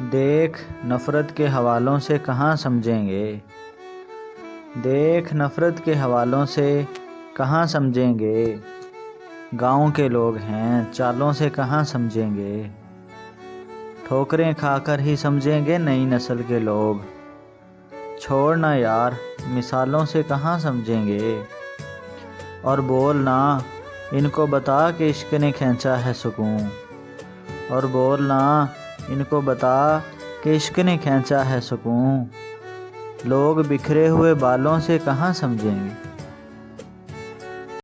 देख नफ़रत के हवालों से कहाँ समझेंगे। देख नफ़रत के हवालों से कहाँ समझेंगे। गाँव के लोग हैं चालों से कहाँ समझेंगे। ठोकरें खाकर ही समझेंगे नई नस्ल के लोग। छोड़ना यार मिसालों से कहाँ समझेंगे। और बोलना इनको बता कि इश्क ने खींचा है सुकून। और बोलना इनको बता कि इश्क ने खींचा है सुकून। लोग बिखरे हुए बालों से कहाँ समझेंगे।